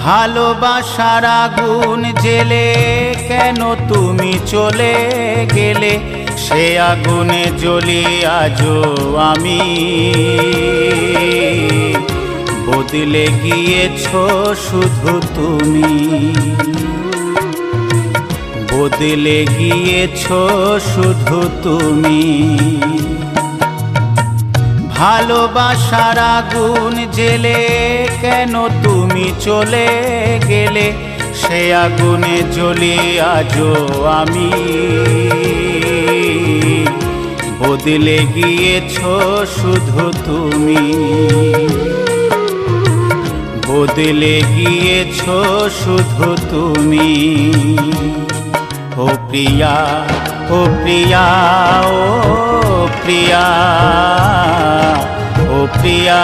ভালোবাসার আগুন জেলে কেন তুমি চলে গেলে, সে আগুনে জ্বলি আজও আমি। বদলে গিয়েছো শুধু তুমি, বদলে গিয়েছো শুধু তুমি। ভালোবাসার আগুন জেলে কেন তুমি চলে গেলে, সে আগুনে জ্বলি আজও আমি। বদলে গিয়েছো শুধু তুমি, বদলে গিয়েছো শুধু তুমি। ও প্রিয়া, ও প্রিয়া, ও প্রিয়া, ও প্রিয়া।